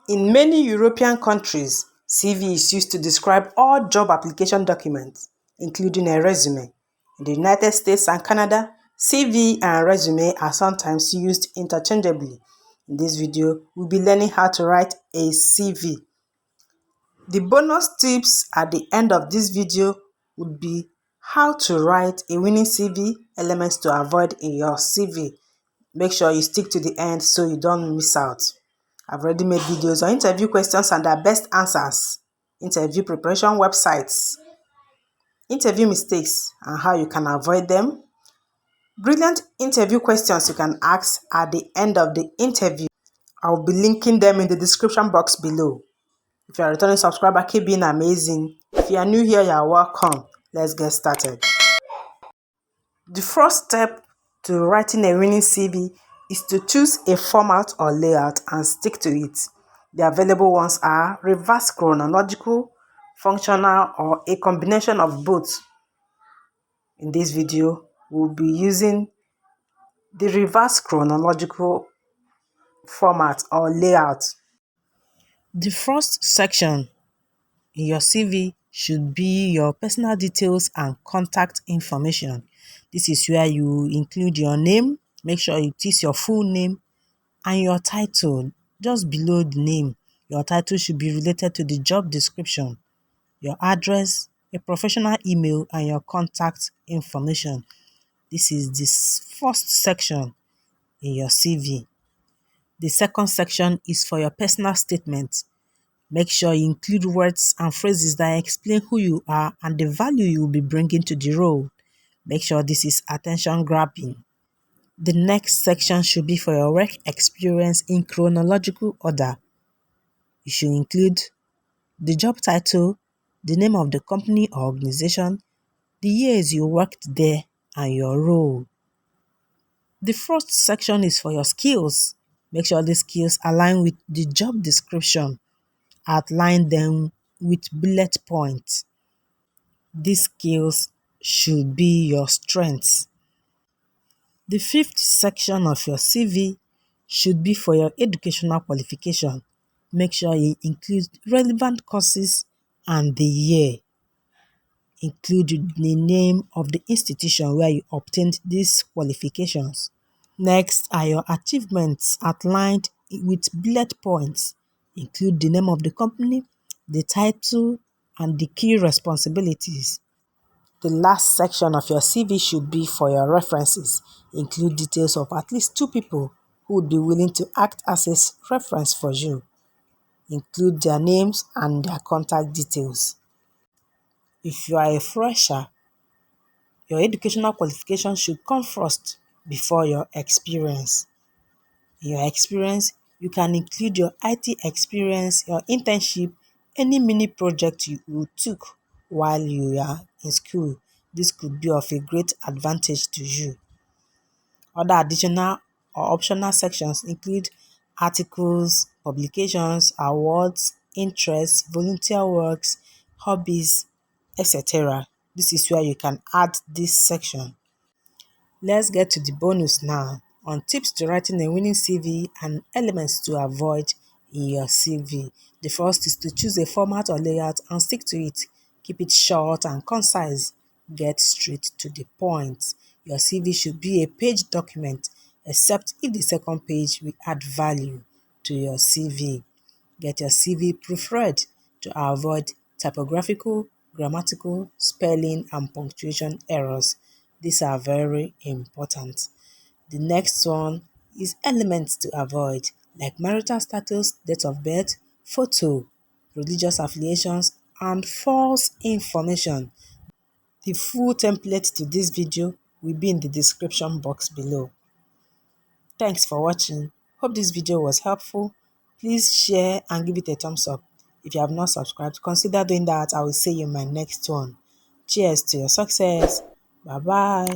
In many European countries, CV is used to describe all job application documents, including a resume. In the United States and Canada, CV and resume are sometimes used interchangeably. In this video, we'll be learning how to write a CV. The bonus tips at the end of this video would be how to write a winning CV, elements to avoid in your CV. Make sure you stick to the end so you don't miss out. I've already made videos on interview questions and their best answers, interview preparation websites, interview mistakes and how you can avoid them, brilliant interview questions you can ask at the end of the interview. I'll be linking them in the description box below. If you're a returning subscriber, keep being amazing. If you are new here, you're welcome. Let's get started. The first step to writing a winning CV is to choose a format or layout and stick to it. The available ones are reverse chronological, functional, or a combination of both. In this video, we'll be using the reverse chronological format or layout. The first section in your CV should be your personal details and contact information. This is where you include your name. Make sure it is your full name and your title. Just below the name, your title should be related to the job description, your address, a professional email, and your contact information. This is the first section in your CV. The second section is for your personal statement. Make sure you include words and phrases that explain who you are and the value you will be bringing to the role. Make sure this is attention grabbing. The next section should be for your work experience in chronological order. You should include the job title, the name of the company or organization, the years you worked there, and your role. The first section is for your skills. Make sure the skills align with the job description. Outline them with bullet points. These skills should be your strengths. The fifth section of your CV should be for your educational qualification. Make sure you include relevant courses and the year. Include the name of the institution where you obtained these qualifications. Next are your achievements outlined with bullet points. Include the name of the company, the title, and the key responsibilities. The last section of your CV should be for your references. Include details of at least 2 people who would be willing to act as a reference for you. Include their names and their contact details. If you are a fresher, your educational qualification should come first before your experience. In your experience, you can include your IT experience, your internship, any mini project you took while you are in school. This could be of a great advantage to you. Other additional or optional sections include articles, publications, awards, interests, volunteer works, hobbies, etc. This is where you can add this section. Let's get to the bonus now on tips to writing a winning CV and elements to avoid in your CV. The first is to choose a format or layout and stick to it. Keep it short and concise. Get straight to the point. Your CV should be a page document, except if the second page will add value to your CV. Get your CV proofread to avoid typographical, grammatical, spelling, and punctuation errors. These are very important. The next one is elements to avoid, like marital status, date of birth, photo, religious affiliations, and false information. The full template to this video will be in the description box below. Thanks for watching. Hope this video was helpful. Please share and give it a thumbs up. If you have not subscribed, consider doing that. I will see you in my next one. Cheers to your success. Bye bye.